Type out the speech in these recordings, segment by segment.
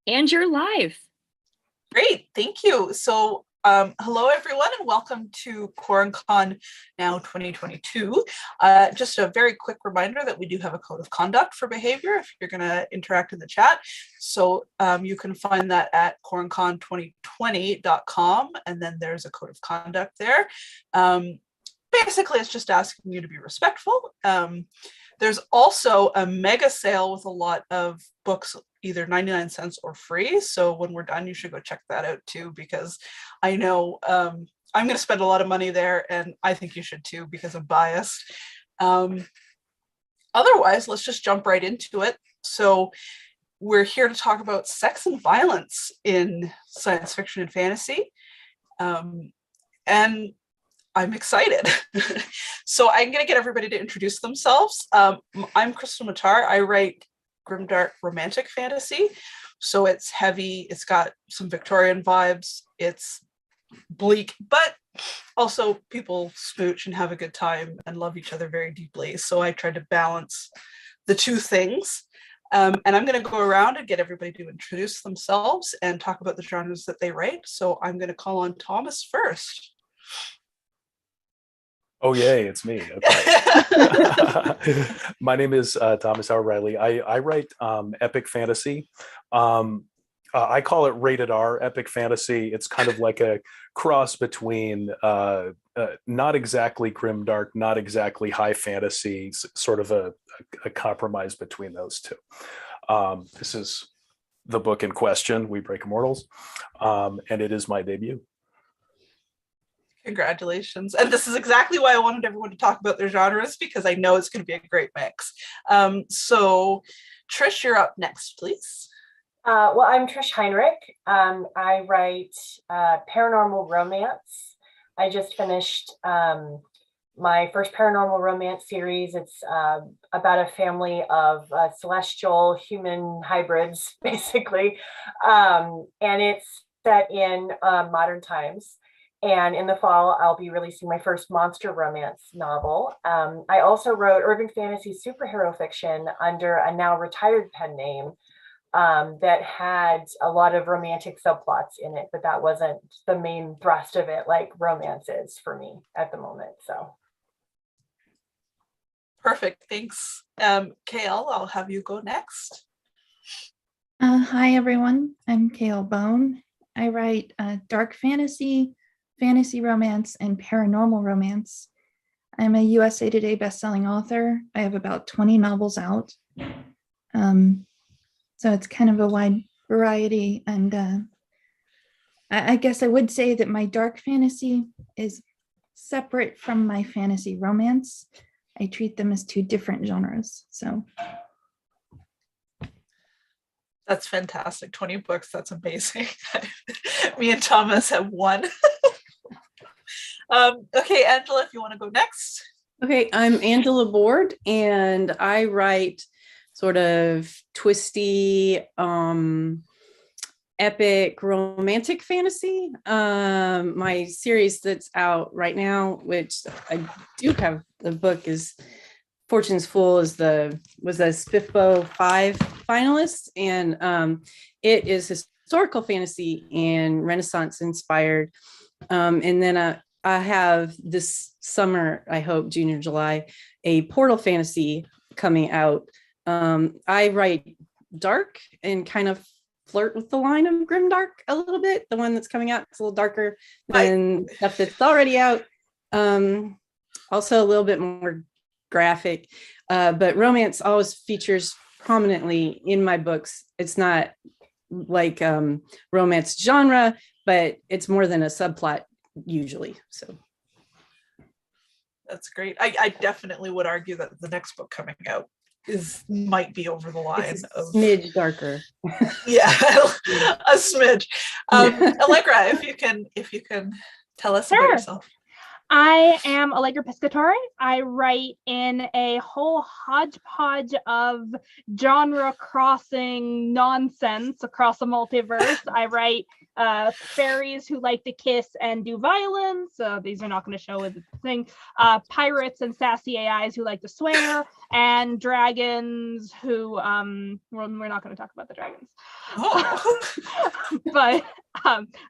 And you're live. Great, thank you. So hello everyone and welcome to QuaranCon now 2022. Just a very quick reminder that we do have a code of conduct for behavior if you're going to interact in the chat. So you can find that at QuaranCon2022.com, and then there's a code of conduct there. Basically, it's just asking you to be respectful. There's also a mega sale with a lot of books, either 99 cents or free. So when we're done, you should go check that out too, because I know I'm going to spend a lot of money there, and I think you should too, because I'm biased. Otherwise, let's just jump right into it. So we're here to talk about sex and violence in science fiction and fantasy. And I'm excited. So I'm going to get everybody to introduce themselves. I'm Krystle Matar. I write grimdark romantic fantasy. So it's heavy. It's got some Victorian vibes. It's bleak, but also people smooch and have a good time and love each other very deeply. So I tried to balance the two things. And I'm going to go around and get everybody to introduce themselves and talk about the genres that they write. So I'm going to call on Thomas first. Oh, yay, it's me. Okay. My name is Thomas Howard Riley. I write epic fantasy. I call it rated R epic fantasy. It's kind of like a cross between not exactly grimdark, not exactly high fantasy, sort of a compromise between those two. This is the book in question, We Break Immortals, and it is my debut. Congratulations. And this is exactly why I wanted everyone to talk about their genres, because I know it's going to be a great mix. So Trish, you're up next, please. Well, I'm Trish Heinrich. I write paranormal romance. I just finished my first paranormal romance series. It's about a family of celestial human hybrids, basically. And it's set in modern times. And in the fall, I'll be releasing my first monster romance novel. I also wrote urban fantasy superhero fiction under a now retired pen name that had a lot of romantic subplots in it, but that wasn't the main thrust of it, like romance is for me at the moment. So. Perfect, thanks. Kale, I'll have you go next. Hi, everyone. I'm Kale Bone. I write dark fantasy romance, and paranormal romance. I'm a USA Today bestselling author. I have about 20 novels out. So it's kind of a wide variety. And I guess I would say that my dark fantasy is separate from my fantasy romance. I treat them as two different genres. So. That's fantastic. 20 books, that's amazing. Me and Thomas have one. Okay, Angela, if you want to go next. Okay, I'm Angela Boord, and I write sort of twisty, epic romantic fantasy. My series that's out right now, which I do have, the book is Fortune's Fool, was a SPIFBO 5 finalist, and it is historical fantasy and Renaissance inspired. And then I have this summer, I hope June or July, a portal fantasy coming out. I write dark and kind of flirt with the line of grimdark a little bit. The one that's coming out is a little darker than stuff that's already out. Also a little bit more graphic, but romance always features prominently in my books. It's not like romance genre, but it's more than a subplot usually. So that's great. I definitely would argue that the next book coming out might be over the line. It's a smidge darker. Yeah, a smidge. Allegra, if you can tell us about yourself. I am Allegra Pescatore. I write in a whole hodgepodge of genre crossing nonsense across the multiverse. I write fairies who like to kiss and do violence. These are not going to show with the thing. Pirates and sassy AIs who like to swear, and dragons who we're not going to talk about the dragons. Oh. But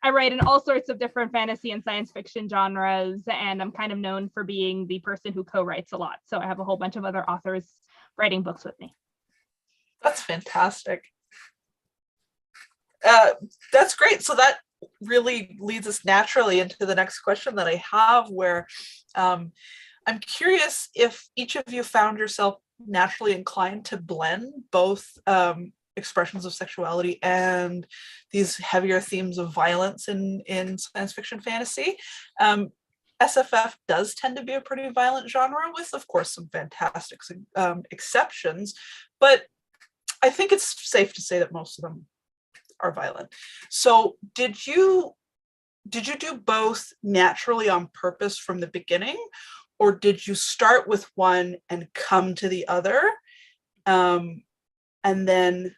I write in all sorts of different fantasy and science fiction genres, and I'm kind of known for being the person who co-writes a lot. So I have a whole bunch of other authors writing books with me. That's fantastic. That's great. So that really leads us naturally into the next question that I have, where I'm curious if each of you found yourself naturally inclined to blend both expressions of sexuality and these heavier themes of violence in science fiction fantasy. SFF does tend to be a pretty violent genre, with, of course, some fantastic exceptions, but I think it's safe to say that most of them are violent. So did you do both naturally on purpose from the beginning, or did you start with one and come to the other? And then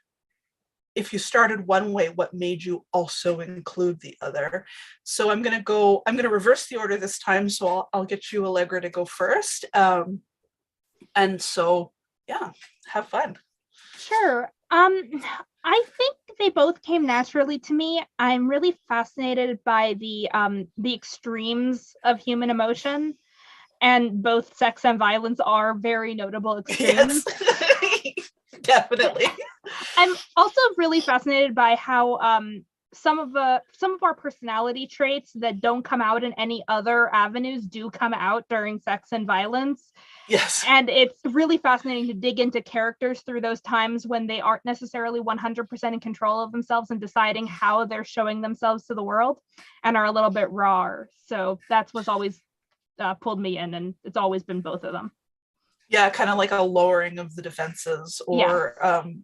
if you started one way, what made you also include the other? So I'm going to reverse the order this time. So I'll get you, Allegra, to go first. And so, yeah, have fun. Sure. I think they both came naturally to me. I'm really fascinated by the extremes of human emotion, and both sex and violence are very notable extremes. Yes. Definitely. I'm also really fascinated by how some of our personality traits that don't come out in any other avenues do come out during sex and violence. Yes. And it's really fascinating to dig into characters through those times when they aren't necessarily 100% in control of themselves and deciding how they're showing themselves to the world, and are a little bit raw. So that's what's always pulled me in, and it's always been both of them. Yeah, kind of like a lowering of the defenses, or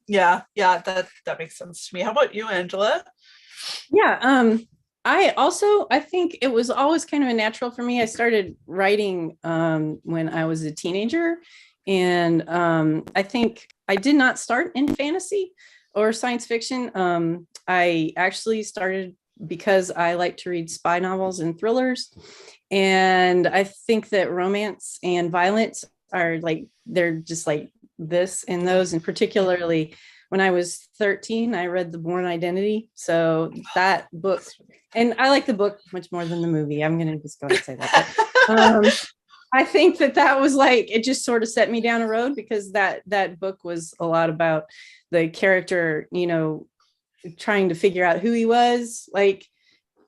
that makes sense to me. How about you, Angela? Yeah, I think it was always kind of a natural for me. I started writing when I was a teenager, and I think I did not start in fantasy or science fiction. I actually started because I like to read spy novels and thrillers, and I think that romance and violence are like, they're just like this in those, and particularly when I was 13, I read The Bourne Identity. So that book, and I like the book much more than the movie. I'm going to just go ahead and say that. But, I think that was like, it just sort of set me down a road, because that book was a lot about the character, trying to figure out who he was, like,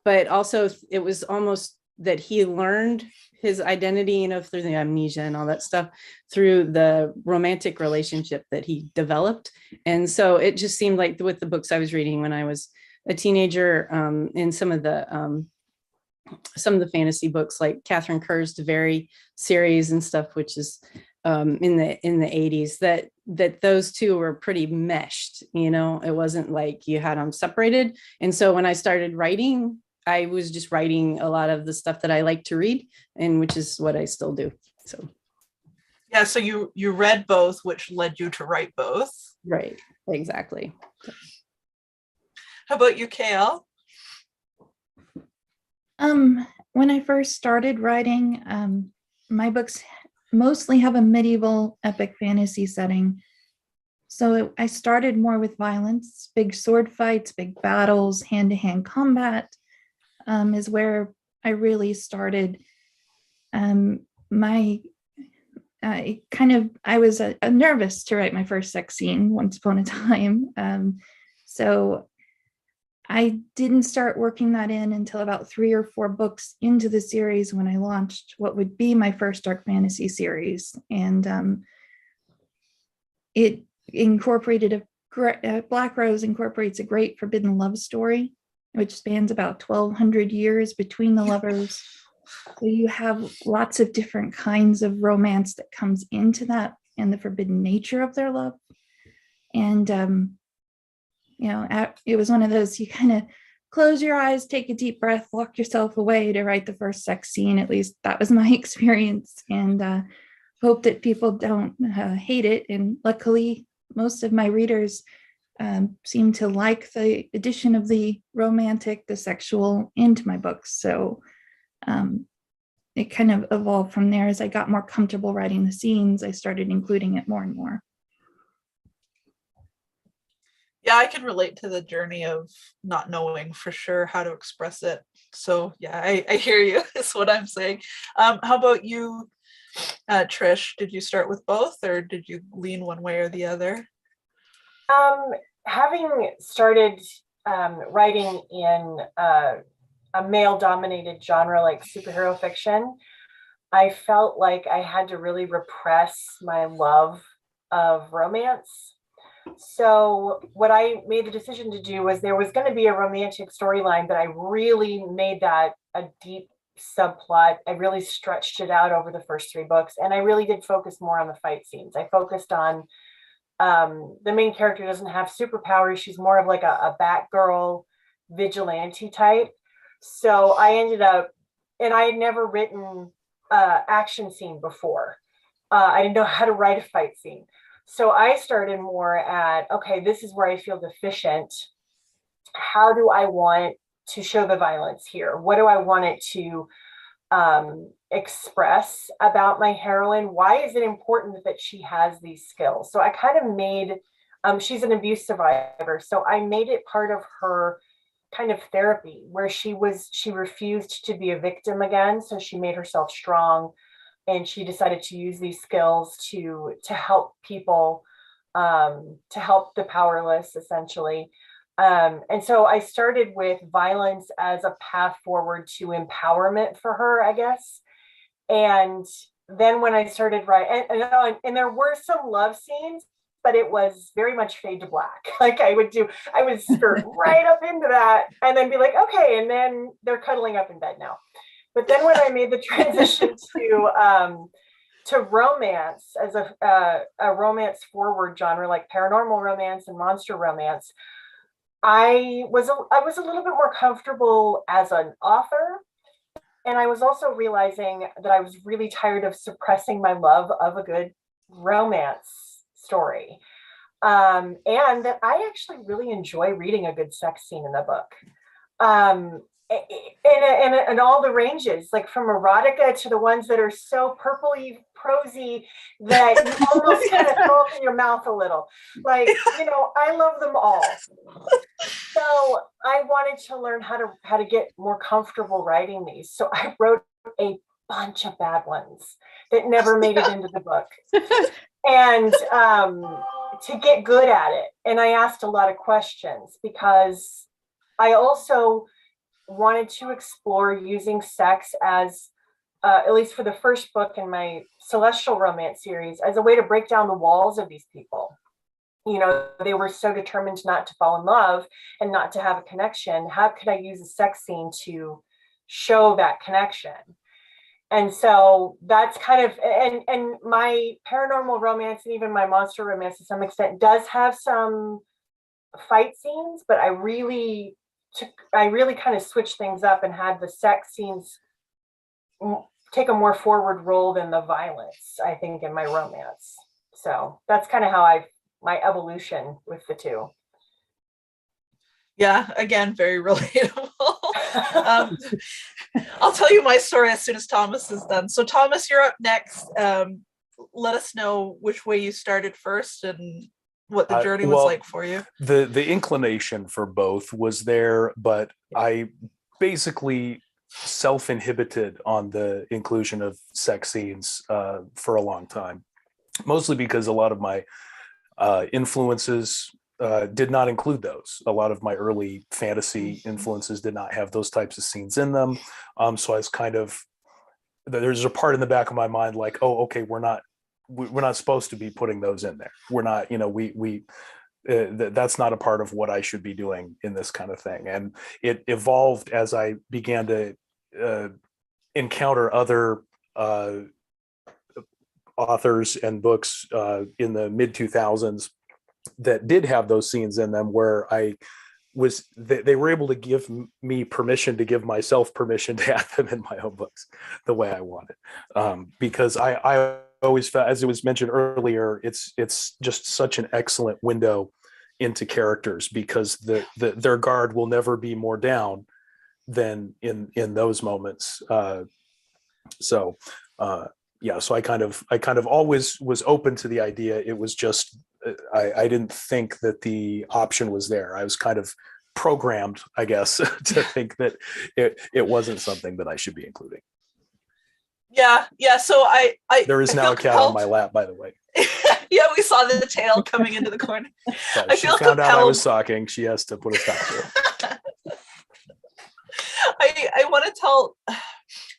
but also it was almost that he learned his identity, through the amnesia and all that stuff, through the romantic relationship that he developed. And so it just seemed like, with the books I was reading when I was a teenager, in some of the fantasy books, like Catherine Kerr's DeVary series and stuff, which is in the 80s, that those two were pretty meshed. It wasn't like you had them separated. And so when I started writing, I was just writing a lot of the stuff that I like to read, and which is what I still do. So yeah, so you read both, which led you to write both. Right, exactly. How about you, KL? When I first started writing, my books mostly have a medieval epic fantasy setting. So I started more with violence, big sword fights, big battles, hand-to-hand combat. Is where I really started. I was nervous to write my first sex scene once upon a time. So I didn't start working that in until about 3 or 4 books into the series, when I launched what would be my first dark fantasy series. And it incorporated Black Rose incorporates a great forbidden love story, which spans about 1,200 years between the lovers. So you have lots of different kinds of romance that comes into that, and the forbidden nature of their love. And, it was one of those, you kind of close your eyes, take a deep breath, lock yourself away to write the first sex scene. At least that was my experience, and hope that people don't hate it. And luckily, most of my readers seemed to like the addition of the romantic, the sexual into my books. So it kind of evolved from there. As I got more comfortable writing the scenes, I started including it more and more. Yeah, I can relate to the journey of not knowing for sure how to express it. So yeah, I hear you, is what I'm saying. How about you, Trish? Did you start with both, or did you lean one way or the other? Having started writing in a male-dominated genre like superhero fiction, I felt like I had to really repress my love of romance. So what I made the decision to do was there was going to be a romantic storyline, but I really made that a deep subplot. I really stretched it out over the first 3 books, and I really did focus more on the fight scenes. I focused on the main character doesn't have superpowers. She's more of like a Batgirl vigilante type. So I ended up, and I had never written action scene before. I didn't know how to write a fight scene. So I started more at, okay, this is where I feel deficient. How do I want to show the violence here? What do I want it to express about my heroine? Why is it important that she has these skills? So I kind of made, she's an abuse survivor. So I made it part of her kind of therapy where she refused to be a victim again. So she made herself strong, and she decided to use these skills to help people, to help the powerless, essentially. And so I started with violence as a path forward to empowerment for her, I guess. And then when I started writing, and there were some love scenes, but it was very much fade to black. Like I would skirt right up into that and then be like, okay, and then they're cuddling up in bed now. But then when I made the transition to romance as a romance forward genre like paranormal romance and monster romance, I was a little bit more comfortable as an author. And I was also realizing that I was really tired of suppressing my love of a good romance story. And that I actually really enjoy reading a good sex scene in the book. And all the ranges, like from erotica to the ones that are so purpley prosy that you almost kind of throw up in your mouth a little. Like, I love them all. So I wanted to learn how to get more comfortable writing these. So I wrote a bunch of bad ones that never made it into the book. And to get good at it. And I asked a lot of questions because I also wanted to explore using sex as, at least for the first book in my celestial romance series, as a way to break down the walls of these people. They were so determined not to fall in love and not to have a connection. How could I use a sex scene to show that connection? And so that's kind of, and my paranormal romance and even my monster romance to some extent does have some fight scenes, but I really kind of switched things up and had the sex scenes take a more forward role than the violence, I think, in my romance. So that's kind of how my evolution with the two. Yeah, again, very relatable. I'll tell you my story as soon as Thomas is done. So Thomas, you're up next. Let us know which way you started first and what the journey was like for you. The inclination for both was there, but I basically self-inhibited on the inclusion of sex scenes for a long time, mostly because a lot of my influences did not include those. A lot of my early fantasy influences did not have those types of scenes in them. So I was kind of, there's a part in the back of my mind like, oh, okay, we're not supposed to be putting those in there. We're not, that's not a part of what I should be doing in this kind of thing. And it evolved as I began to encounter other authors and books in the mid 2000s that did have those scenes in them where they were able to give me permission to give myself permission to have them in my own books the way I wanted. Because I always felt, as it was mentioned earlier, it's just such an excellent window into characters, because their guard will never be more down than in those moments. So I kind of always was open to the idea. It was just I didn't think that the option was there. I was kind of programmed, I guess, to think that it wasn't something that I should be including. Yeah. So there is now a cat on my lap, by the way. Yeah, we saw the tail coming into the corner. Yeah, she found out I was talking. She has to put a stop to it. I want to tell,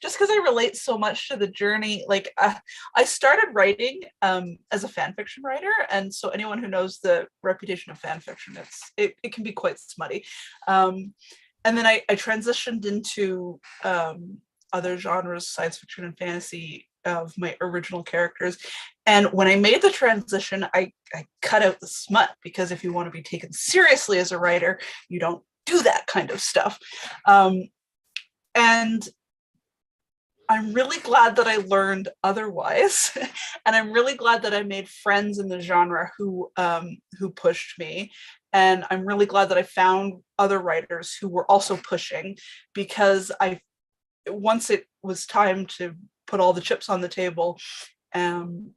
just because I relate so much to the journey, like I started writing as a fan fiction writer, and so anyone who knows the reputation of fan fiction, it can be quite smutty. And then I transitioned into other genres, science fiction and fantasy, of my original characters. And when I made the transition, I cut out the smut, because if you want to be taken seriously as a writer, you don't do that kind of stuff. And I'm really glad that I learned otherwise. And I'm really glad that I made friends in the genre who pushed me. And I'm really glad that I found other writers who were also pushing, because once it was time to put all the chips on the table, and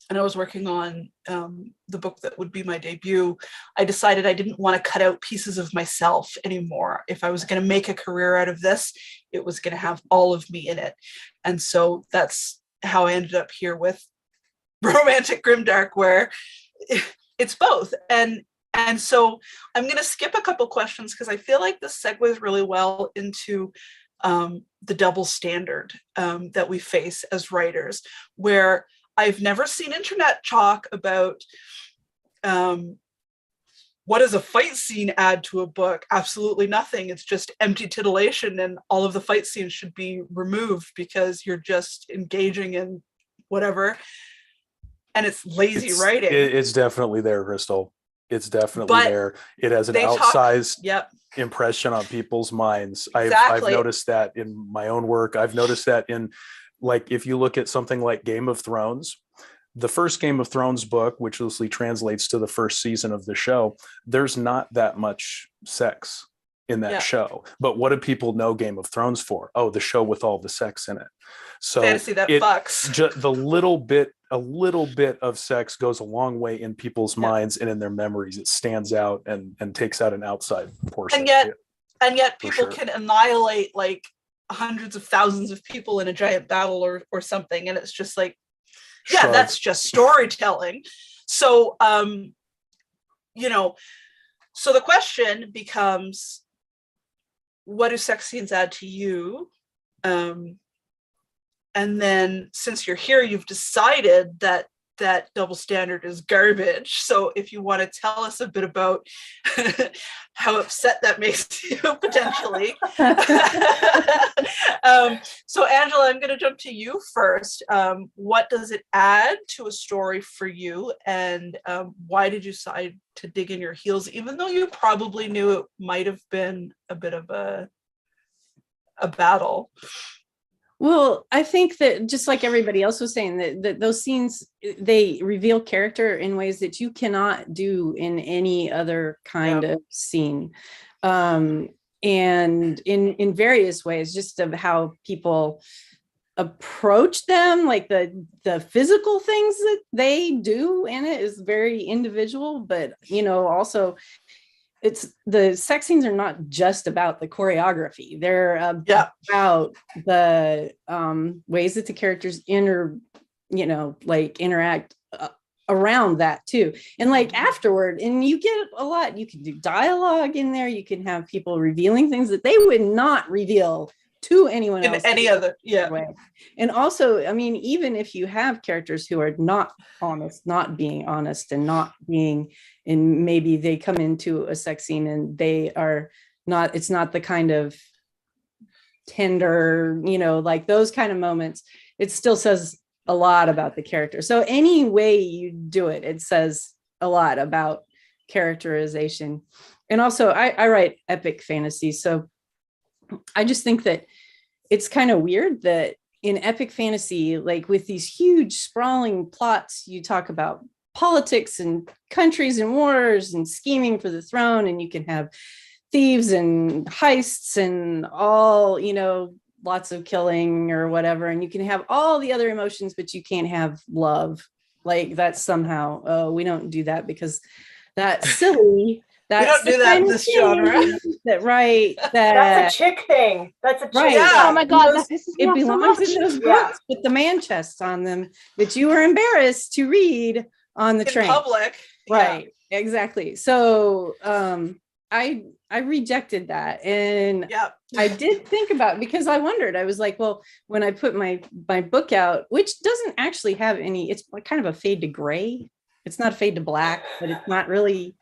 I was working on the book that would be my debut, I decided I didn't want to cut out pieces of myself anymore. If I was going to make a career out of this, it was going to have all of me in it. And so that's how I ended up here with romantic grimdark, where it's both. And so I'm going to skip a couple questions, because I feel like this segues really well into the double standard that we face as writers, where I've never seen internet talk about what does a fight scene add to a book? Absolutely nothing. It's just empty titillation, and all of the fight scenes should be removed because you're just engaging in whatever. And it's lazy writing. It's definitely there, Krystle. It's definitely there. It has an outsized impression on people's minds. I've noticed that in my own work. I've noticed that in, like, if you look at something like Game of Thrones, the first Game of Thrones book, which loosely translates to the first season of the show, there's not that much sex in that show. But what do people know Game of Thrones for? Oh, the show with all the sex in it. So fantasy that fucks. A little bit of sex goes a long way in people's minds and in their memories. It stands out and takes out an outside portion. And yet people can annihilate like hundreds of thousands of people in a giant battle or something, and it's just like, that's just storytelling. So so the question becomes, what do sex scenes add to you? And then, since you're here, you've decided that double standard is garbage. So if you want to tell us a bit about how upset that makes you potentially. So Angela, I'm going to jump to you first. What does it add to a story for you? And why did you decide to dig in your heels, even though you probably knew it might have been a bit of a battle? Well, I think that, just like everybody else was saying, that those scenes, they reveal character in ways that you cannot do in any other kind of scene. And in various ways, just of how people approach them, like the physical things that they do in it is very individual, but also it's, the sex scenes are not just about the choreography. They're about the ways that the characters interact around that too. And like afterward, and you get a lot, you can do dialogue in there. You can have people revealing things that they would not reveal to anyone else in any other way. And also, I mean, even if you have characters who are not honest, not being honest, and not being, and maybe they come into a sex scene and they are not, it's not the kind of tender, like those kind of moments, it still says a lot about the character. So any way you do it, it says a lot about characterization. And also I write epic fantasy. So I just think that it's kind of weird that in epic fantasy, like with these huge sprawling plots, you talk about politics and countries and wars and scheming for the throne, and you can have thieves and heists and all, lots of killing or whatever, and you can have all the other emotions, but you can't have love. Like that's somehow, we don't do that because that's silly. We don't do that in this genre. That's a chick thing. That's a chick right. thing. Oh my God, that pisses me It off so belongs much. in those books with the man chests on them that you were embarrassed to read on the In train. public. Right. Exactly. So I rejected that, and I did think about, because I wondered, I was like, well, when I put my book out, which doesn't actually have any, it's kind of a fade to gray. It's not a fade to black, but it's not really,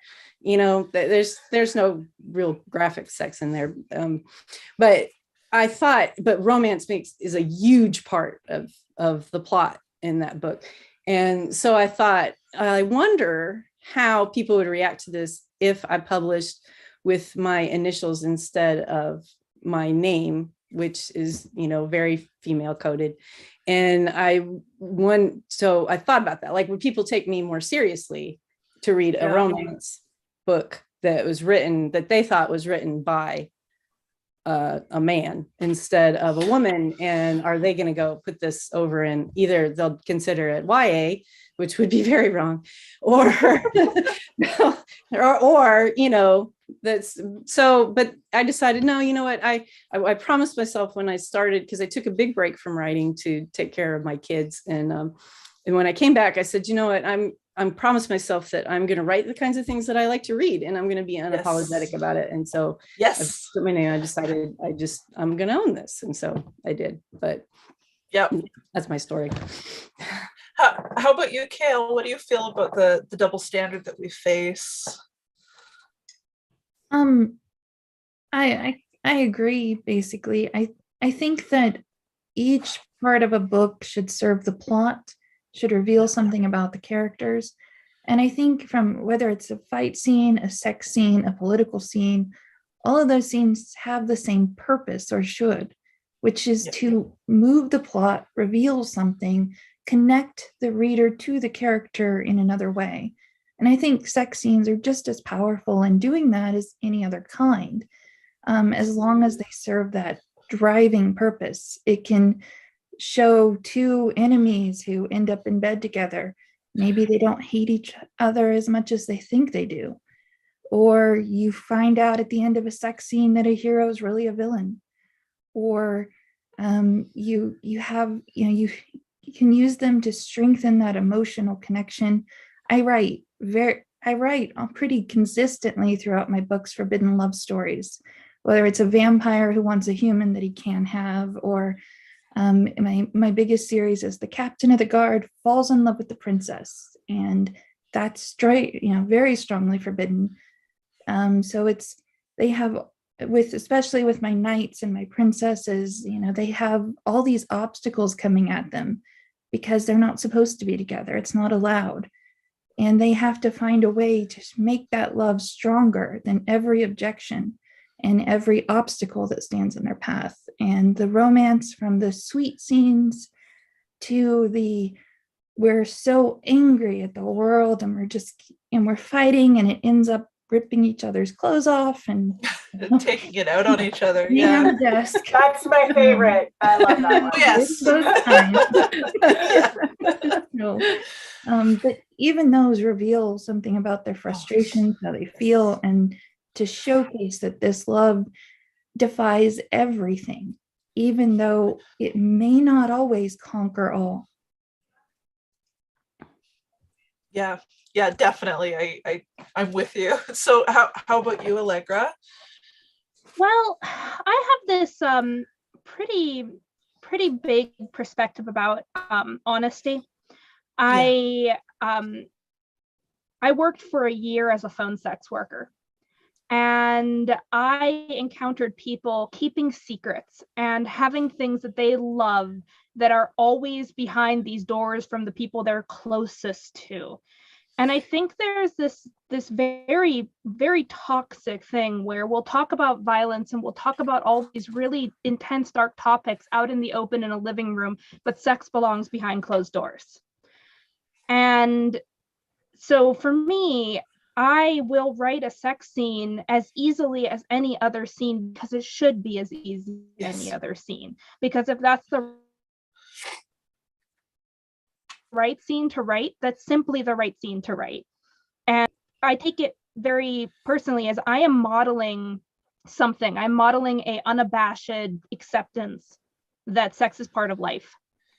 there's no real graphic sex in there. But I thought, but romance is a huge part of the plot in that book. And so I thought, I wonder how people would react to this if I published with my initials instead of my name, which is, very female coded. And so I thought about that. Like, would people take me more seriously to read a romance book that they thought was written by a man instead of a woman? And are they going to go put this over in, either they'll consider it YA, which would be very wrong, or that's so. But I decided, no, you know what, I promised myself when I started, because I took a big break from writing to take care of my kids, and when I came back, I said, you know what, I'm promised myself that I'm going to write the kinds of things that I like to read, and I'm going to be unapologetic about it. And so I put my name, I decided I'm going to own this. And so I did, but that's my story. How about you, Kale? What do you feel about the double standard that we face? I agree, basically. I think that each part of a book should serve the plot, should reveal something about the characters. And I think from whether it's a fight scene, a sex scene, a political scene, all of those scenes have the same purpose, or should, which is to move the plot, reveal something, connect the reader to the character in another way. And I think sex scenes are just as powerful in doing that as any other kind, as long as they serve that driving purpose. It can show two enemies who end up in bed together. Maybe they don't hate each other as much as they think they do. Or you find out at the end of a sex scene that a hero is really a villain. Or you can use them to strengthen that emotional connection. I write pretty consistently throughout my books forbidden love stories, whether it's a vampire who wants a human that he can't have, or my biggest series is the captain of the guard falls in love with the princess, and that's straight, very strongly forbidden. So they have, especially with my knights and my princesses, they have all these obstacles coming at them because they're not supposed to be together. It's not allowed. And they have to find a way to make that love stronger than every objection and every obstacle that stands in their path. And the romance, from the sweet scenes to we're so angry at the world, and we're fighting, and it ends up ripping each other's clothes off and taking it out on each other. On the desk. That's my favorite. I love that one. But even those reveal something about their frustrations, how they feel, and to showcase that this love defies everything, even though it may not always conquer all. Yeah, definitely. I'm with you. So how about you, Allegra? Well, I have this pretty big perspective about honesty. I worked for a year as a phone sex worker, and I encountered people keeping secrets and having things that they love that are always behind these doors from the people they're closest to. And I think there's this very, very toxic thing where we'll talk about violence and we'll talk about all these really intense, dark topics out in the open in a living room, but sex belongs behind closed doors. And So for me, I will write a sex scene as easily as any other scene because it should be as easy as any other scene. Because if that's the right scene to write, that's simply the right scene to write. And I take it very personally as I am modeling something. I'm modeling a unabashed acceptance that sex is part of life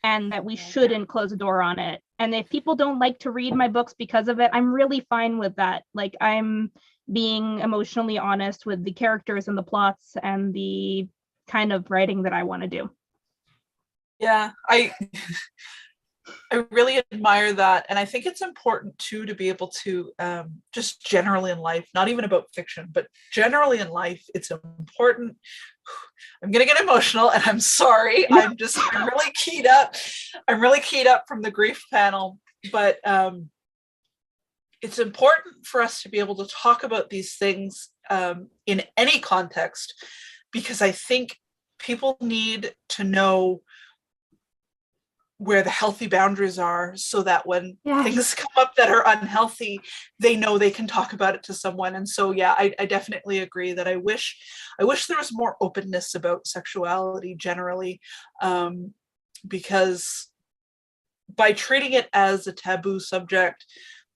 and that we shouldn't close the door on it. And if people don't like to read my books because of it, I'm really fine with that. Like, I'm being emotionally honest with the characters and the plots and the kind of writing that I want to do. Yeah, I really admire that. And I think it's important too to be able to just generally in life, not even about fiction, but generally in life, it's important. I'm gonna get emotional and I'm sorry. I'm really keyed up. I'm really keyed up from the grief panel, but it's important for us to be able to talk about these things in any context, because I think people need to know where the healthy boundaries are, so that when things come up that are unhealthy, they know they can talk about it to someone. And so, yeah, I definitely agree that I wish there was more openness about sexuality generally, because by treating it as a taboo subject,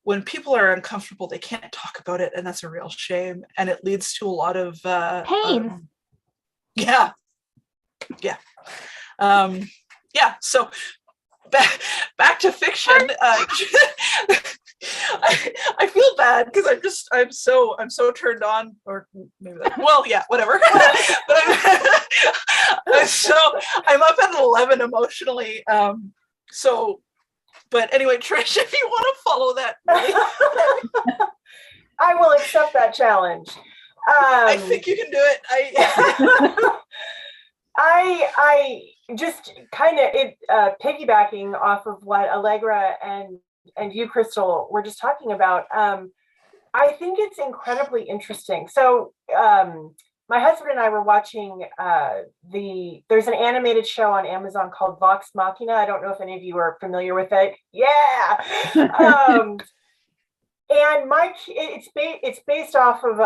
when people are uncomfortable, they can't talk about it, and that's a real shame. And it leads to a lot of pain. Yeah. So back to fiction. I feel bad because I'm so turned on, or maybe whatever. But I'm up at 11 emotionally. But anyway, Trish, if you want to follow that, I will accept that challenge. I think you can do it. I just kind of piggybacking off of what Allegra and you, Krystle, were just talking about. I think it's incredibly interesting. So my husband and I were watching there's an animated show on Amazon called Vox Machina. I don't know if any of you are familiar with it. Yeah. And it's based off of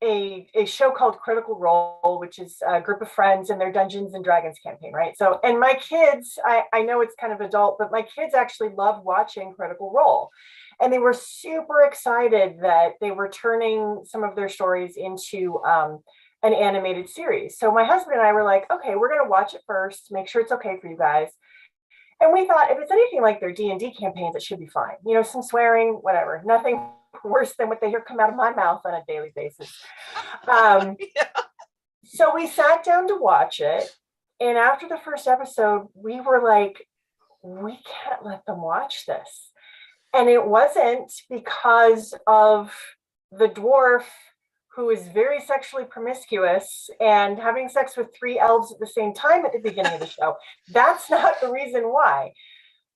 a show called Critical Role, which is a group of friends in their Dungeons and Dragons campaign, right? So, and my kids, I know it's kind of adult, but my kids actually love watching Critical Role. And they were super excited that they were turning some of their stories into an animated series. So my husband and I were like, okay, we're going to watch it first, make sure it's okay for you guys. And we thought if it's anything like their D&D campaigns, it should be fine. You know, some swearing, whatever, nothing worse than what they hear come out of my mouth on a daily basis. So we sat down to watch it. And after the first episode, we were like, we can't let them watch this. And it wasn't because of the dwarf who is very sexually promiscuous and having sex with 3 elves at the same time at the beginning of the show. That's not the reason why.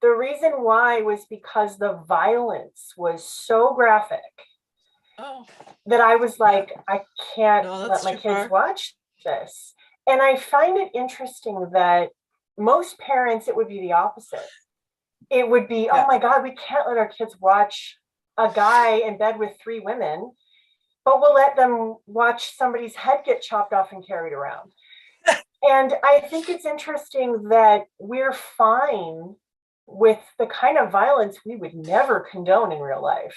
The reason why was because the violence was so graphic that I was like, I can't let my kids watch this. And I find it interesting that most parents, it would be the opposite. It would be, oh my God, we can't let our kids watch a guy in bed with 3 women, but we'll let them watch somebody's head get chopped off and carried around. And I think it's interesting that we're fine with the kind of violence we would never condone in real life.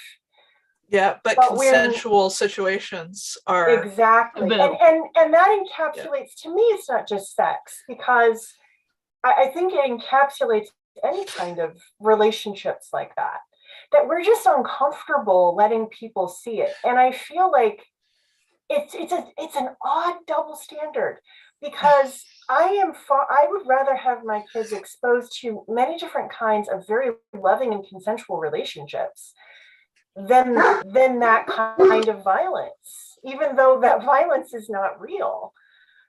Yeah, but consensual situations are exactly, and that encapsulates, to me, it's not just sex, because I think it encapsulates any kind of relationships like that we're just uncomfortable letting people see it. And I feel like it's an odd double standard, because I would rather have my kids exposed to many different kinds of very loving and consensual relationships than that kind of violence, even though that violence is not real.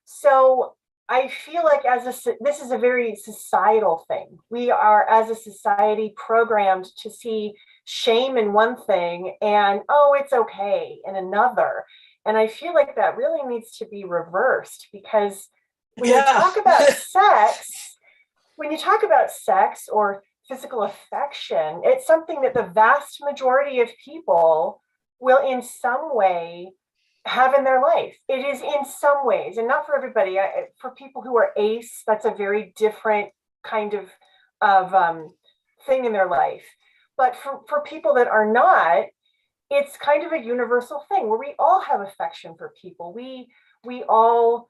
So I feel like this is a very societal thing. We are, as a society, programmed to see shame in one thing and, oh, it's okay in another. And I feel like that really needs to be reversed, because when you talk about sex or physical affection. It's something that the vast majority of people will in some way have in their life. It is in some ways, and not for everybody. For people who are ace, that's a very different kind of thing in their life. But for people that are not, it's kind of a universal thing where we all have affection for people. We all,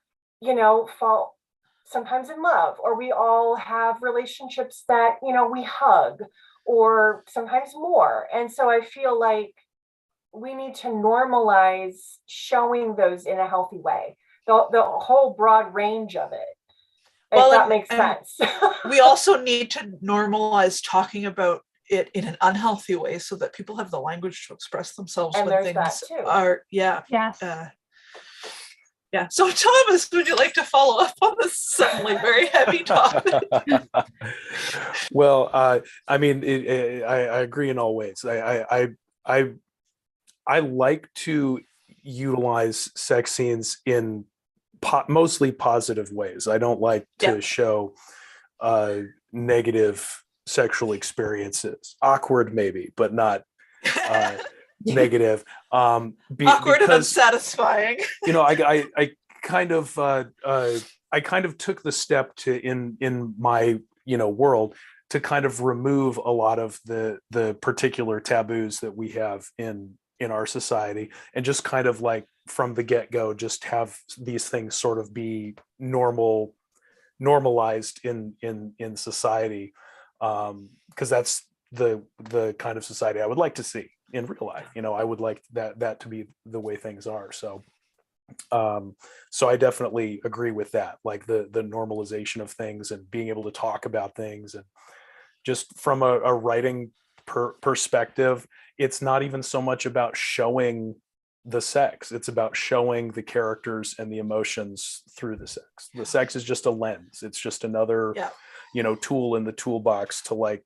fall sometimes in love, or we all have relationships that, we hug, or sometimes more. And so I feel like we need to normalize showing those in a healthy way, the whole broad range of it, if that makes sense. We also need to normalize talking about it in an unhealthy way so that people have the language to express themselves And when there's that things too. are, Yes. yeah. So Thomas, would you like to follow up on this suddenly very heavy topic? Well, I mean, I agree in all ways. I like to utilize sex scenes in mostly positive ways. I don't like to show negative sexual experiences. Awkward maybe, but not negative. Awkward and unsatisfying. I kind of took the step to in my world to kind of remove a lot of the particular taboos that we have in our society, and just kind of like from the get-go just have these things sort of be normalized in society, because that's the kind of society I would like to see in real life. I would like that to be the way things are. So I definitely agree with that, like the normalization of things and being able to talk about things. And just from a writing perspective, it's not even so much about showing the sex, it's about showing the characters and the emotions through the sex. The sex is just a lens, it's just another tool in the toolbox to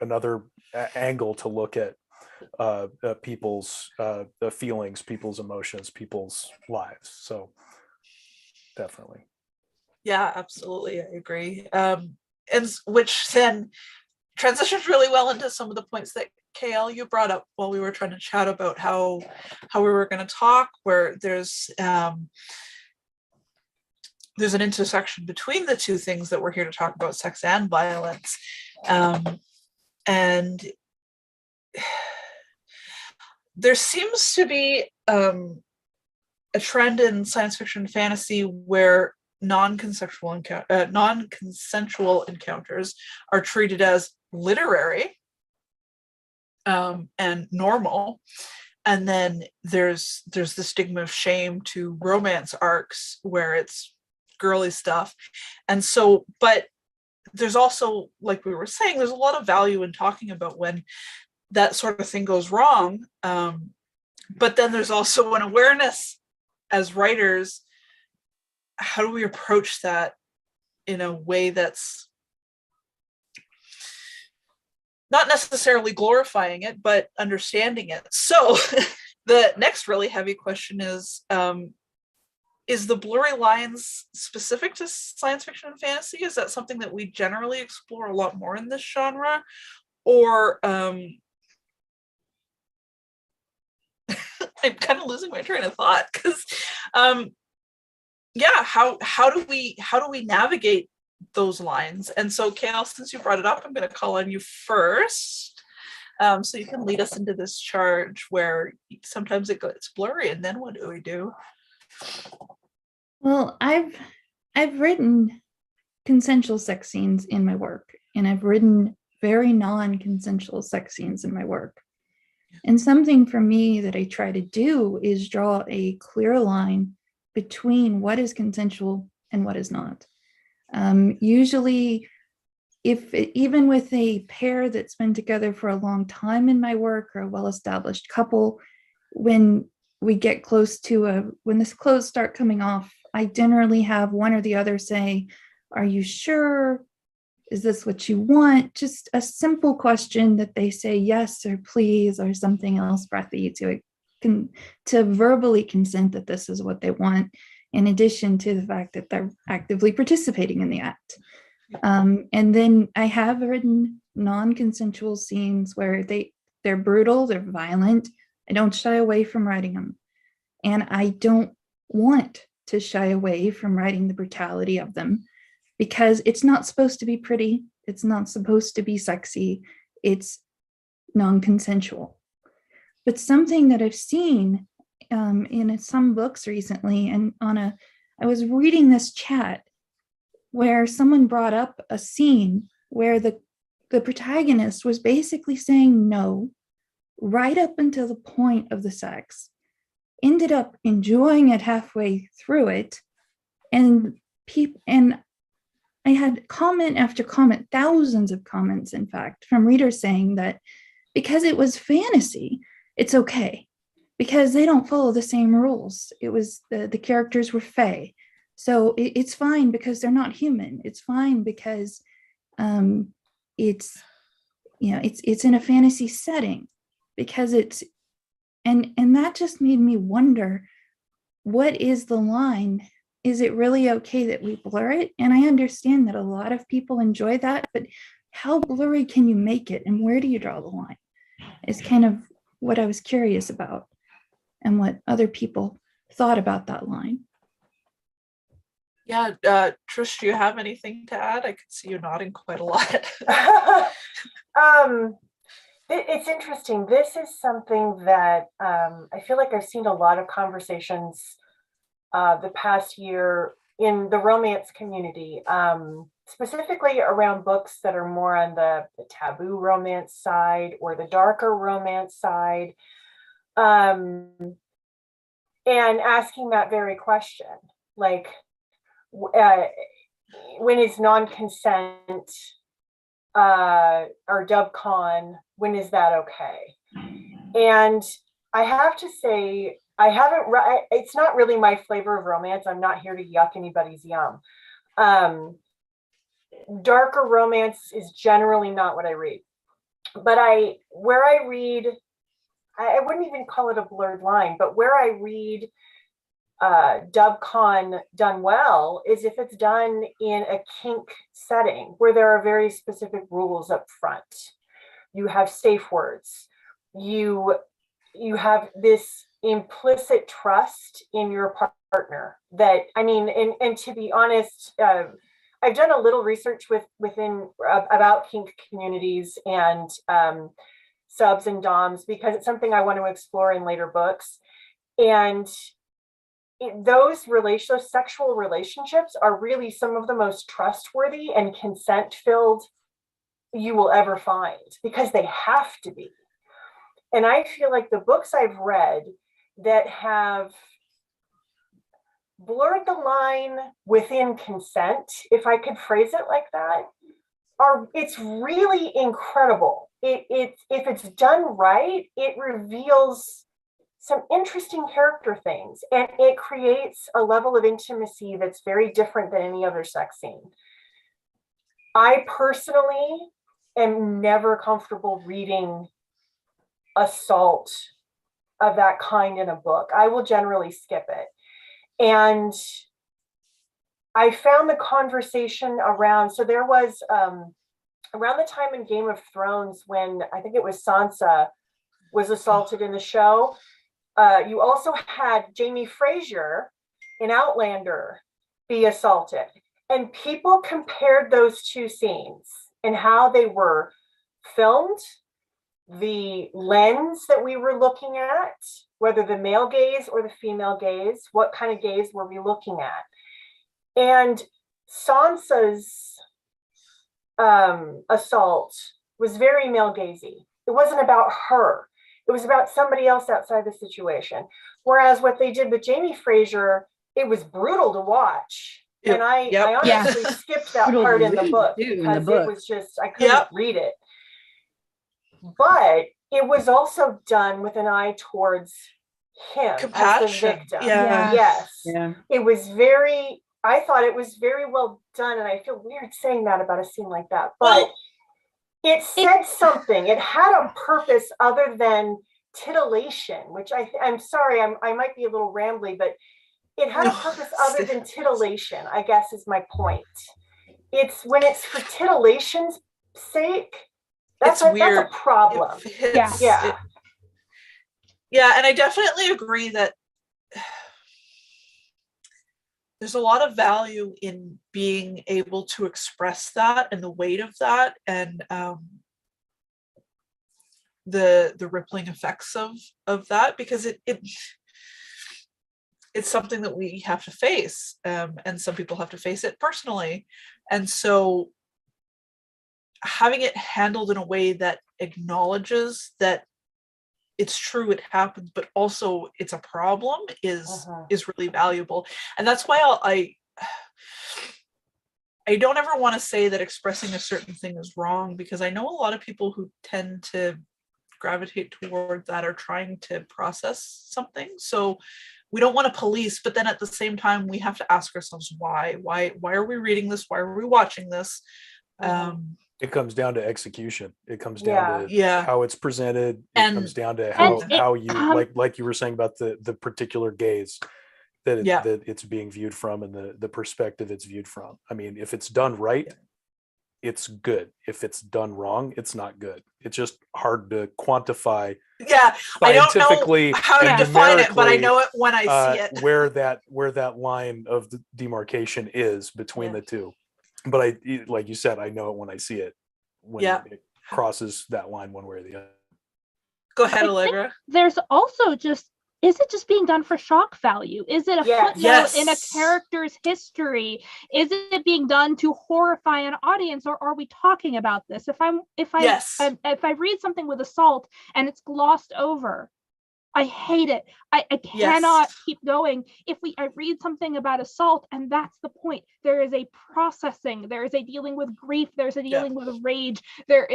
another angle to look at people's feelings, people's emotions, people's lives. So definitely. Yeah, absolutely. I agree. And which then transitions really well into some of the points that KL you brought up while we were trying to chat about how we were going to talk, where there's an intersection between the two things that we're here to talk about, sex and violence. And there seems to be a trend in science fiction and fantasy where non-consensual encounters are treated as literary and normal, and then there's the stigma of shame to romance arcs where it's girly stuff. And so, but there's also, like we were saying, there's a lot of value in talking about when that sort of thing goes wrong, but then there's also an awareness as writers, how do we approach that in a way that's not necessarily glorifying it, but understanding it? So the next really heavy question is the blurry lines specific to science fiction and fantasy? Is that something that we generally explore a lot more in this genre? Or I'm kind of losing my train of thought, because how do we navigate those lines? And so Kale, since you brought it up, I'm going to call on you first, so you can lead us into this charge where sometimes it gets blurry, and then what do we do? Well, I've written consensual sex scenes in my work, and I've written very non-consensual sex scenes in my work. And something for me that I try to do is draw a clear line between what is consensual and what is not. Usually, even with a pair that's been together for a long time in my work, or a well-established couple, when we get close to when the clothes start coming off, I generally have one or the other say, "Are you sure? Is this what you want?" Just a simple question that they say yes or please or something else breathy to verbally consent that this is what they want, in addition to the fact that they're actively participating in the act. And then I have written non-consensual scenes where they're brutal, they're violent. I don't shy away from writing them. And I don't want to shy away from writing the brutality of them, because it's not supposed to be pretty. It's not supposed to be sexy. It's non-consensual. But something that I've seen in some books recently, and I was reading this chat where someone brought up a scene where the protagonist was basically saying no right up until the point of the sex, ended up enjoying it halfway through it, and I had comment after comment, thousands of comments, in fact, from readers saying that because it was fantasy, it's okay, because they don't follow the same rules. It was the characters were fae, so it's fine because they're not human. It's fine because it's in a fantasy setting, because it's and that just made me wonder, what is the line? Is it really okay that we blur it? And I understand that a lot of people enjoy that, but how blurry can you make it, and where do you draw the line? Is kind of what I was curious about, and what other people thought about that line. Yeah, Trish, do you have anything to add? I could see you nodding quite a lot. It's interesting. This is something that I feel like I've seen a lot of conversations the past year in the romance community, specifically around books that are more on the taboo romance side or the darker romance side, and asking that very question, like, when is non-consent or dubcon, when is that okay? And I have to say, it's not really my flavor of romance. I'm not here to yuck anybody's yum. Darker romance is generally not what I read. But where I read, I wouldn't even call it a blurred line, but where I read dubcon done well is if it's done in a kink setting where there are very specific rules up front. You have safe words. You have this implicit trust in your partner that, I mean, and to be honest, I've done a little research about kink communities and subs and doms, because it's something I want to explore in later books. And those sexual relationships are really some of the most trustworthy and consent-filled you will ever find, because they have to be. And I feel like the books I've read that have blurred the line within consent, if I could phrase it like that, it's really incredible. If it's done right, it reveals some interesting character things, and it creates a level of intimacy that's very different than any other sex scene. I personally am never comfortable reading assault of that kind in a book. I will generally skip it. And I found the conversation around, so there was around the time in Game of Thrones when I think it was Sansa was assaulted in the show. You also had Jamie Fraser in Outlander be assaulted. And people compared those two scenes and how they were filmed, the lens that we were looking at, whether the male gaze or the female gaze, what kind of gaze were we looking at? And Sansa's assault was very male gazy. It wasn't about her. It was about somebody else outside the situation. Whereas what they did with Jamie Fraser, it was brutal to watch. Yep. And I honestly skipped that part in the book because it was just, I couldn't read it. But it was also done with an eye towards him as the victim. Yeah. Yes. Yeah. It was I thought it was very well done. And I feel weird saying that about a scene like that. But it said something. It had a purpose other than titillation, which I'm sorry, I might be a little rambly, but it had a purpose other than titillation, I guess is my point. It's when it's for titillation's sake, it's weird. That's a problem. Yeah. Yeah, and I definitely agree that there's a lot of value in being able to express that and the weight of that, and the rippling effects of that, because it's something that we have to face, and some people have to face it personally, and so having it handled in a way that acknowledges that it's true, it happens, but also it's a problem is really valuable. And that's why I don't ever want to say that expressing a certain thing is wrong, because I know a lot of people who tend to gravitate toward that are trying to process something. So we don't want to police, but then at the same time, we have to ask ourselves why are we reading this? Why are we watching this? It comes down to execution. It comes down to how it's presented. It comes down to how you like you were saying about the particular gaze that it's being viewed from, and the perspective it's viewed from. I mean, if it's done right, it's good. If it's done wrong, it's not good. It's just hard to quantify. Yeah, I don't scientifically know how to define it, but I know it when I see it. where that line of the demarcation is between the two. But like you said, I know it when I see it, when it crosses that line one way or the other. Go ahead, Allegra. There's also is it just being done for shock value? Is it a footnote in a character's history? Is it being done to horrify an audience, or are we talking about this? If I read something with assault and it's glossed over, I hate it. I cannot keep going. If I read something about assault and that's the point, there is a processing, there is a dealing with grief, there's a dealing with rage, there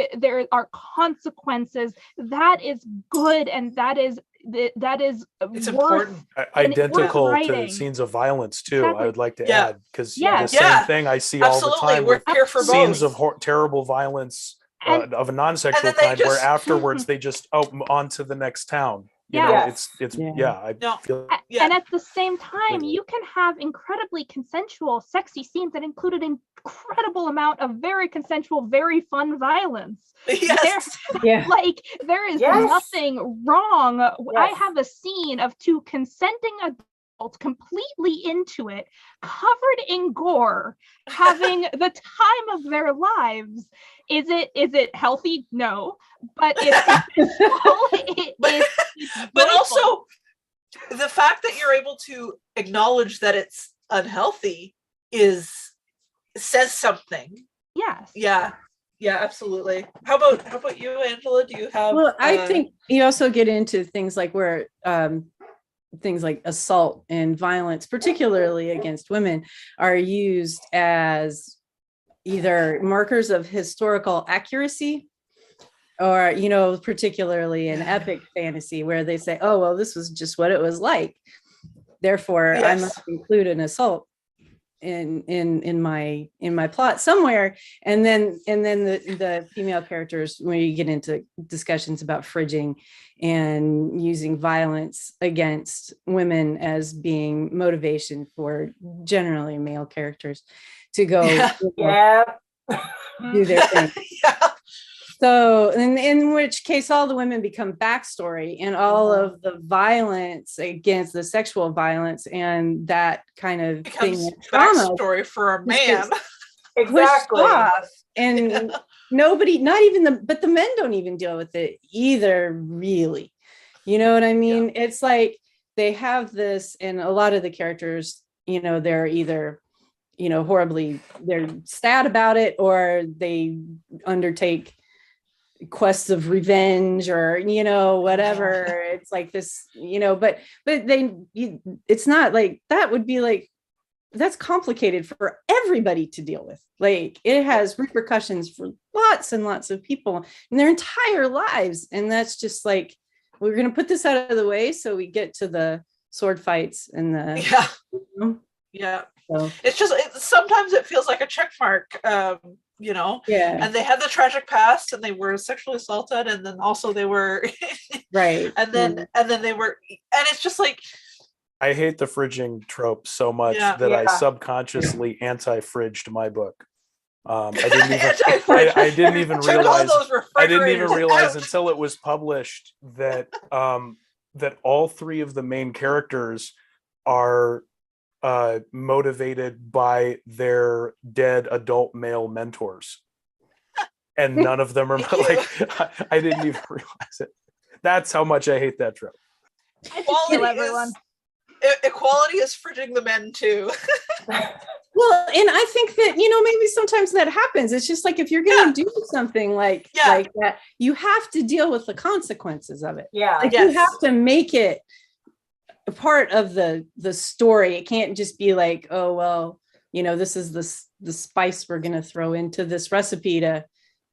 are consequences. That is good, and that is it's important. Identical to scenes of violence too. Exactly. I would like to add, because the same thing I see all the time. We're here for scenes both. of terrible violence of a non-sexual kind, where afterwards they just on to the next town. You know, it's I feel. And at the same time, you can have incredibly consensual, sexy scenes that include an incredible amount of very consensual, very fun violence. Yes. Like, there is nothing wrong. I have a scene of two consenting adults completely into it, covered in gore, having the time of their lives. Is it healthy? No, but but also the fact that you're able to acknowledge that it's unhealthy says something. Yes. Yeah, absolutely. How about you, Angela? Do you have? Well, I think you also get into things like where things like assault and violence, particularly against women, are used as either markers of historical accuracy, or, particularly in epic fantasy, where they say, oh, well, this was just what it was like, therefore I must include an assault in my plot somewhere. And then the female characters, when you get into discussions about fridging and using violence against women as being motivation for generally male characters to go do their thing. So in which case all the women become backstory, and all of the violence against the sexual violence and that kind of thing, backstory for a man. Exactly. And nobody, not even but the men don't even deal with it either, really. You know what I mean? It's like they have this, and a lot of the characters, they're either horribly, they're sad about it, or they undertake quests of revenge, or whatever. It's like this, but it's not like that would be like, that's complicated for everybody to deal with. Like, it has repercussions for lots and lots of people in their entire lives, and that's just like, we're going to put this out of the way so we get to the sword fights and the So. It's just sometimes it feels like a check mark. And they had the tragic past, and they were sexually assaulted, and then also they were right, and then they were, and it's just like, I hate the fridging trope so much that I subconsciously anti-fridged my book. I didn't even Anti-fragile. I didn't even Check all realize those I didn't even refrigerators realize out. until it was published that that all three of the main characters are motivated by their dead adult male mentors, and none of them are like. I didn't even realize it. That's how much I hate that trope. I just kill everyone. Equality is fridging the men too. Well, and I think that, maybe sometimes that happens. It's just like, if you're going to do something like that, you have to deal with the consequences of it. Yeah. Like you have to make it a part of the story. It can't just be like, oh, well, this is the spice we're going to throw into this recipe to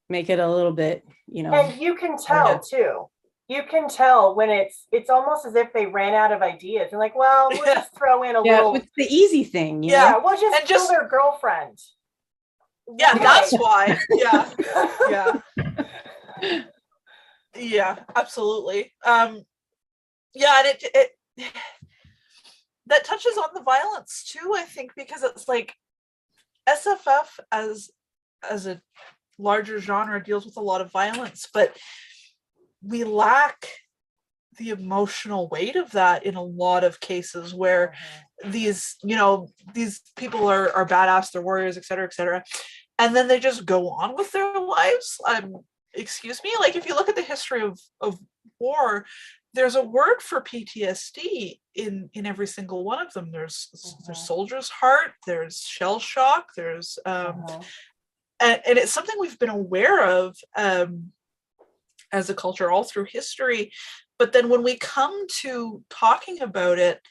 make it a little bit, And you can tell too. You can tell when it's almost as if they ran out of ideas. They're like, well, we'll just throw in a little. It's the easy thing. We'll just kill their girlfriend. Yeah, that's why. Yeah, absolutely. And it that touches on the violence too, I think, because it's like SFF as a larger genre deals with a lot of violence, but we lack the emotional weight of that in a lot of cases where these people are badass, they're warriors, etc., and then they just go on with their lives. Excuse me, like if you look at the history of war, there's a word for PTSD in every single one of them. There's soldier's heart, there's shell shock, there's and it's something we've been aware of as a culture all through history. But then when we come to talking about it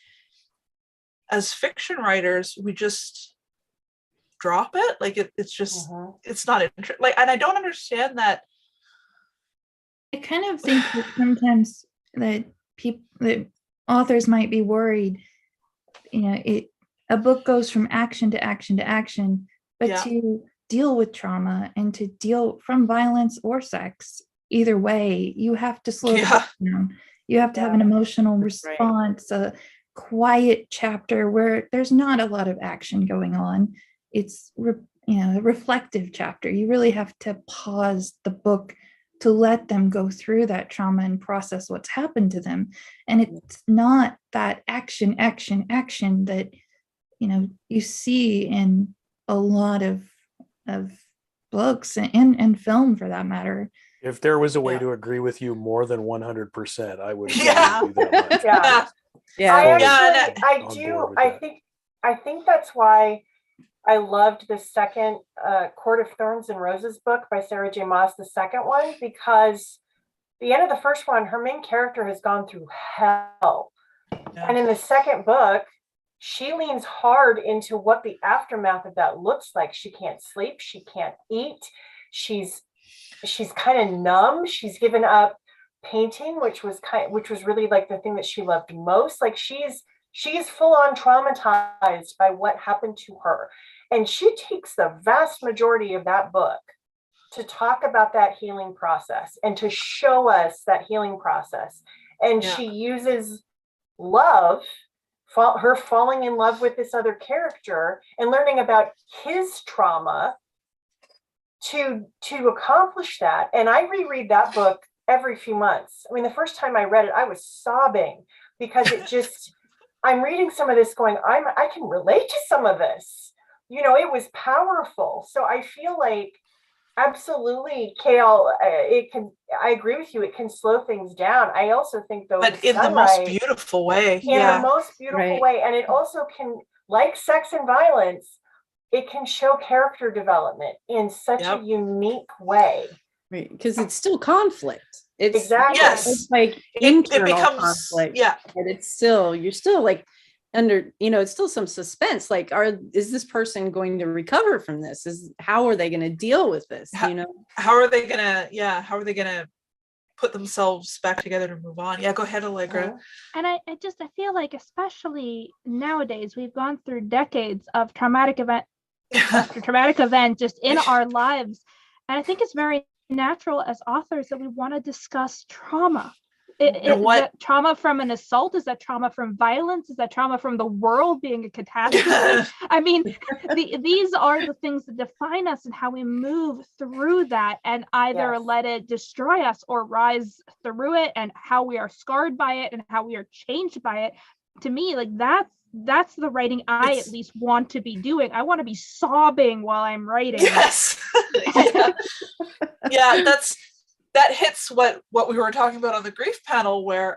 as fiction writers, we just drop it. Like it's just, it's not interesting. Like, and I don't understand that. I kind of think that sometimes that authors might be worried, a book goes from action to action to action, but to deal with trauma and to deal from violence or sex, either way, you have to slow the book down. You have to have an emotional response, a quiet chapter where there's not a lot of action going on. It's a reflective chapter. You really have to pause the book to let them go through that trauma and process what's happened to them. And it's not that action that you see in a lot of books and film, for that matter. If there was a way to agree with you more than 100%, I would. I think that's why I loved the second Court of Thorns and Roses book by Sarah J. Maas, the second one, because the end of the first one, her main character has gone through hell. And in the second book, she leans hard into what the aftermath of that looks like. She can't sleep. She can't eat. She's kind of numb. She's given up painting, which was really like the thing that she loved most. Like she's full on traumatized by what happened to her. And she takes the vast majority of that book to talk about that healing process and to show us that healing process. And she uses love, her falling in love with this other character and learning about his trauma to accomplish that. And I reread that book every few months. I mean, the first time I read it, I was sobbing because it just, I'm reading some of this going, I can relate to some of this. It was powerful. So I feel like absolutely, Kale, I agree with you. It can slow things down. I also think though, but in the most beautiful way. In the most beautiful way. And it also can, like sex and violence, it can show character development in such a unique way. Right, because it's still conflict. It's exactly it's like internal it becomes, conflict. But it's still, you're still like under, it's still some suspense. Like, is this person going to recover from this? How are they going to deal with this? How are they gonna put themselves back together to move on? Go ahead, Allegra. And I feel like, especially nowadays, we've gone through decades of traumatic event after traumatic event just in our lives. And I think it's very natural as authors that we want to discuss trauma. And Is that trauma from an assault? Is that trauma from violence? Is that trauma from the world being a catastrophe? I mean, these are the things that define us and how we move through that, and either let it destroy us or rise through it, and how we are scarred by it and how we are changed by it. To me, like that's the writing I at least want to be doing. I want to be sobbing while I'm writing. Yes. Yeah, that hits what we were talking about on the grief panel, where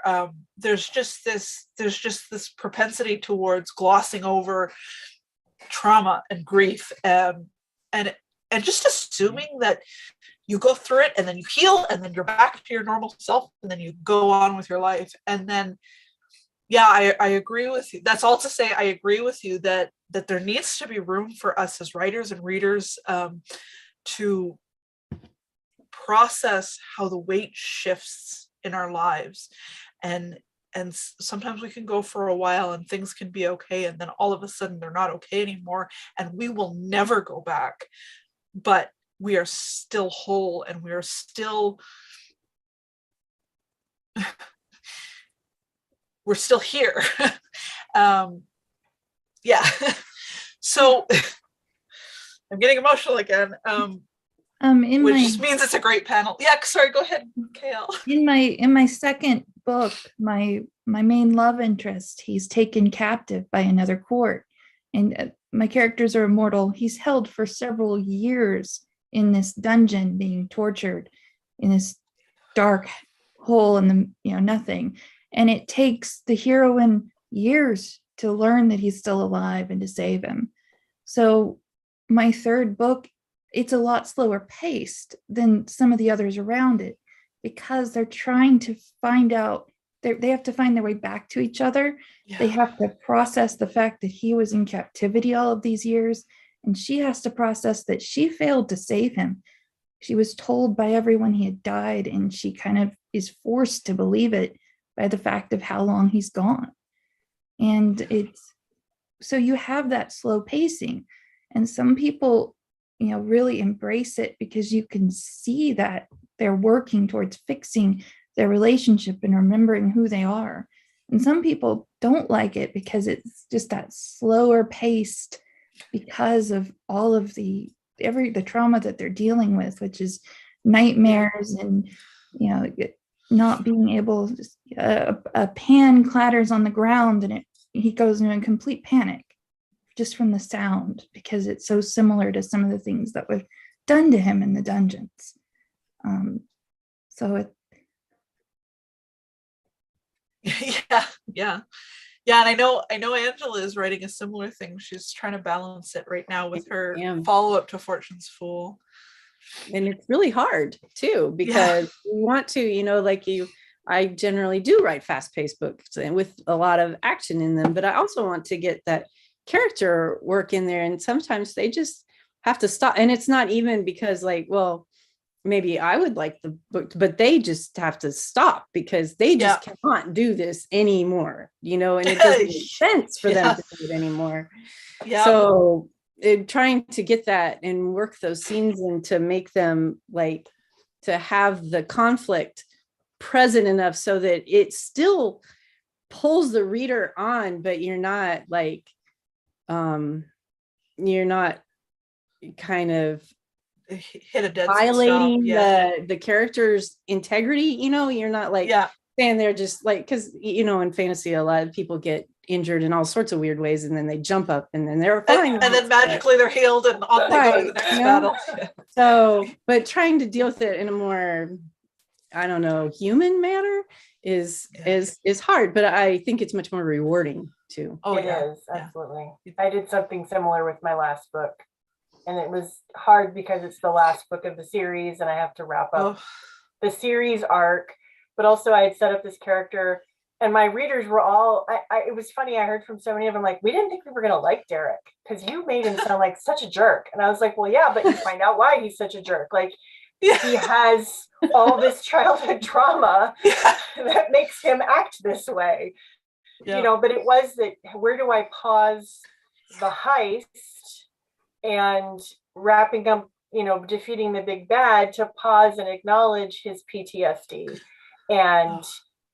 there's just this propensity towards glossing over trauma and grief, and just assuming that you go through it and then you heal and then you're back to your normal self and then you go on with your life. And then I agree with you. That's all to say, I agree with you that there needs to be room for us as writers and readers to process how the weight shifts in our lives, and sometimes we can go for a while and things can be okay, and then all of a sudden they're not okay anymore, and we will never go back, but we are still whole and we are still we're still here. So I'm getting emotional again. Which just means it's a great panel. Yeah, sorry, go ahead, Kale. In my second book, my main love interest, he's taken captive by another court, and my characters are immortal. He's held for several years in this dungeon, being tortured in this dark hole in the nothing. And it takes the heroine years to learn that he's still alive and to save him. So my third book, it's a lot slower paced than some of the others around it, because they're trying to find out, they have to find their way back to each other. Yeah. They have to process the fact that he was in captivity all of these years, and she has to process that she failed to save him. She was told by everyone he had died, and she kind of is forced to believe it by the fact of how long he's gone. And it's, so you have that slow pacing, and some people really embrace it because you can see that they're working towards fixing their relationship and remembering who they are. And some people don't like it because it's just that slower paced, because of all of the trauma that they're dealing with, which is nightmares and not being able, a pan clatters on the ground and he goes into a complete panic just from the sound, because it's so similar to some of the things that were done to him in the dungeons. Yeah. And I know Angela is writing a similar thing. She's trying to balance it right now with her follow-up to Fortune's Fool. And it's really hard too, because you want to, I generally do write fast-paced books and with a lot of action in them, but I also want to get that character work in there, and sometimes they just have to stop. And it's not even because maybe I would like the book, but they just have to stop because they just cannot do this anymore, and it doesn't make sense for them to do it anymore. So trying to get that and work those scenes and to make them to have the conflict present enough so that it still pulls the reader on, but you're not kind of hit a dead violating the character's integrity. You're not standing there just because in fantasy a lot of people get injured in all sorts of weird ways, and then they jump up and then they're fine, and then magically they're healed and on they go to the next battle. So but trying to deal with it in a more human manner is hard, but I think it's much more rewarding too. It is, absolutely. I did something similar with my last book, and it was hard because it's the last book of the series and I have to wrap up the series arc, but also I had set up this character and my readers were all, it was funny, I heard from so many of them we didn't think we were going to like Derek because you made him sound like such a jerk. And I was like, well, yeah, but you find out why he's such a jerk. He has all this childhood trauma that makes him act this way. But it was that, where do I pause the heist and wrapping up, defeating the big bad, to pause and acknowledge his PTSD and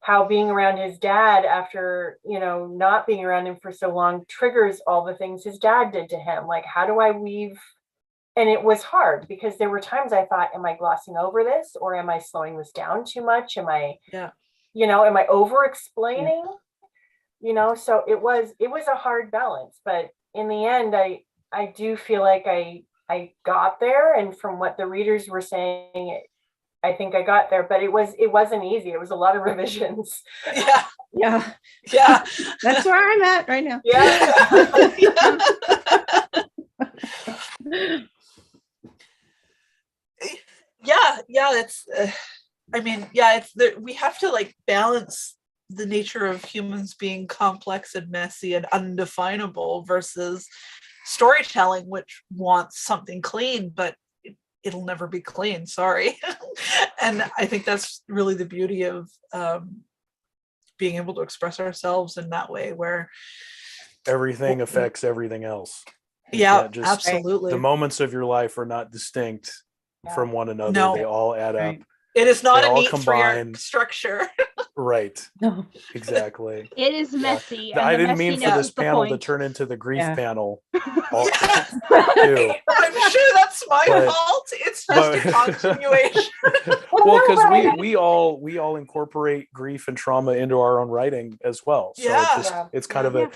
how being around his dad after, not being around him for so long triggers all the things his dad did to him. Like, how do I weave? And it was hard because there were times I thought, am I glossing over this, or am I slowing this down too much? Am I, am I over explaining? So it was a hard balance, but in the end, I do feel like I got there. And from what the readers were saying, I think I got there, but it wasn't easy. It was a lot of revisions. Yeah. That's where I'm at right now. It's we have to like balance the nature of humans being complex and messy and undefinable versus storytelling, which wants something clean, but it'll never be clean. Sorry. And I think that's really the beauty of being able to express ourselves in that way, where everything affects everything else. Absolutely. The moments of your life are not distinct from one another. No. They all add up. It is not They a all neat combine. structure. Right. No. Exactly. It is messy. I didn't mean for this panel to turn into the grief panel. I'm sure that's my fault. It's just a continuation. Well, because we all incorporate grief and trauma into our own writing as well. So it's kind of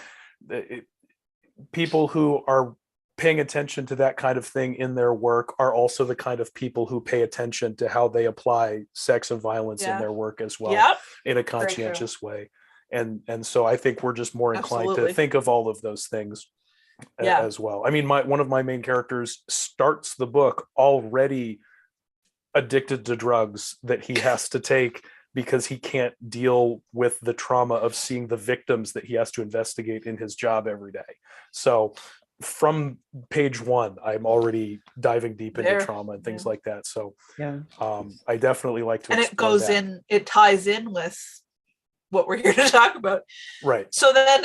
people who are paying attention to that kind of thing in their work are also the kind of people who pay attention to how they apply sex and violence in their work as well, in a conscientious way. And so I think we're just more inclined to think of all of those things as well. I mean, one of my main characters starts the book already addicted to drugs that he has to take because he can't deal with the trauma of seeing the victims that he has to investigate in his job every day. So from page 1, I'm already diving deep into trauma and things like that. So I definitely like to, and it ties in with what we're here to talk about. Right. So then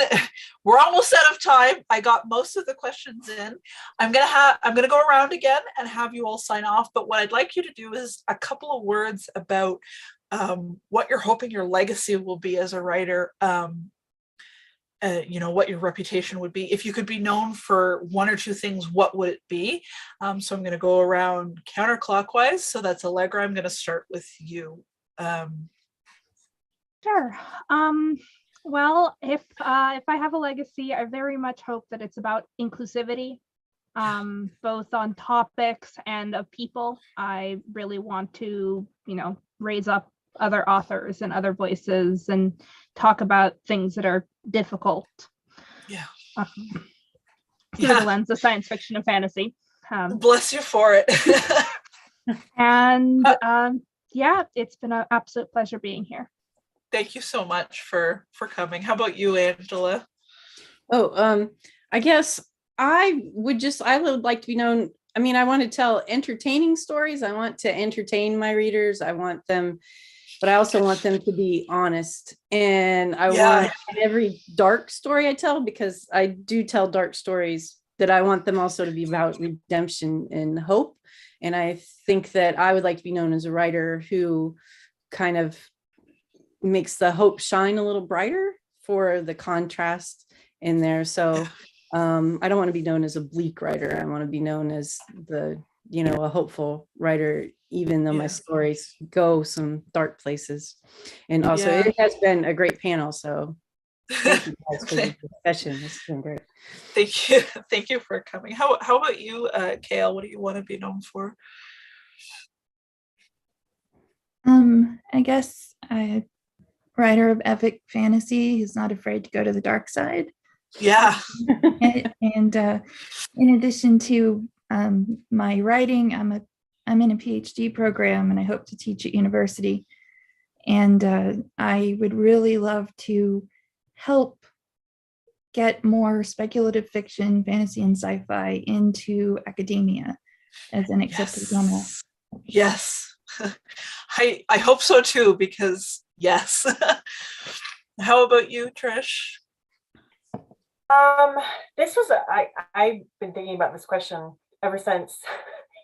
we're almost out of time. I got most of the questions in. I'm gonna go around again and have you all sign off. But what I'd like you to do is a couple of words about what you're hoping your legacy will be as a writer. What your reputation would be. If you could be known for one or two things, what would it be? So I'm going to go around counterclockwise. So that's Allegra. I'm going to start with you. Sure. Well, if I have a legacy, I very much hope that it's about inclusivity, both on topics and of people. I really want to, raise up other authors and other voices and talk about things that are difficult through the lens of science fiction and fantasy. Bless you for it. And it's been an absolute pleasure being here. Thank you so much for coming. How about you, Angela? I guess I would like to be known. I mean, I want to tell entertaining stories. I want to entertain my readers. But I also want them to be honest. And I want every dark story I tell, because I do tell dark stories, that I want them also to be about redemption and hope. And I think that I would like to be known as a writer who kind of makes the hope shine a little brighter for the contrast in there. So I don't want to be known as a bleak writer. I want to be known as a hopeful writer, even though my stories go some dark places. And also it has been a great panel. So thank you guys for the discussion. It's been great. Thank you. Thank you for coming. How about you, Kale? What do you want to be known for? I guess a writer of epic fantasy who's not afraid to go to the dark side. Yeah. and in addition to my writing, I'm in a PhD program and I hope to teach at university. And I would really love to help get more speculative fiction, fantasy, and sci-fi into academia as an accepted genre. Yes. I hope so too, because yes. How about you, Trish? I've been thinking about this question ever since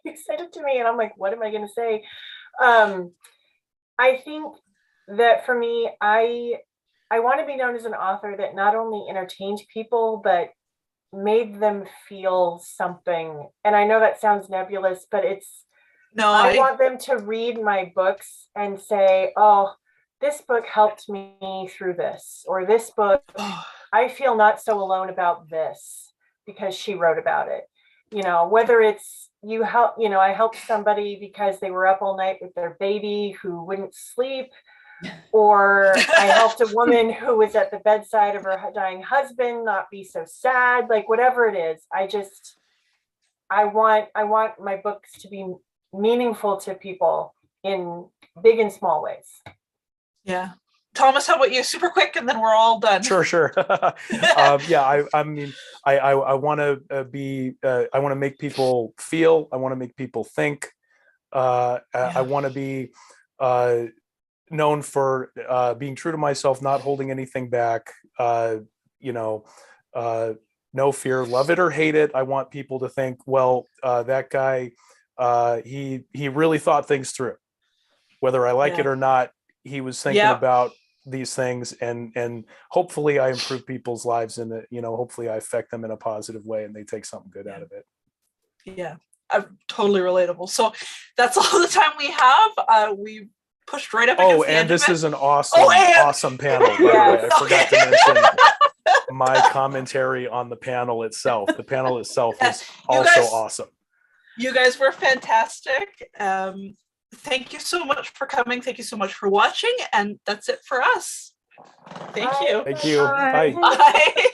you said it to me, and I'm like, what am I going to say? I think that for me, I want to be known as an author that not only entertained people, but made them feel something. And I know that sounds nebulous, but I want them to read my books and say, oh, this book helped me through this, or this book, I feel not so alone about this because she wrote about it. You know, whether it's I helped somebody because they were up all night with their baby who wouldn't sleep, or I helped a woman who was at the bedside of her dying husband not be so sad, like whatever it is. I want my books to be meaningful to people in big and small ways. Yeah. Thomas, how about you? Super quick, and then we're all done. Sure. Yeah, I mean, I want to be. I want to make people feel. I want to make people think. I want to be known for being true to myself, not holding anything back. No fear, love it or hate it. I want people to think, well, that guy, he really thought things through, whether I like it or not. He was thinking about these things, and hopefully I improve people's lives, and hopefully I affect them in a positive way, and they take something good out of it. Yeah, I'm totally relatable. So that's all the time we have. We pushed right up against the end this of it. is an awesome panel, by the way. I forgot to mention my commentary on the panel itself. The panel itself is also awesome. You guys were fantastic. Thank you so much for coming. Thank you so much for watching. And that's it for us. Thank you. Thank you. Bye. Bye.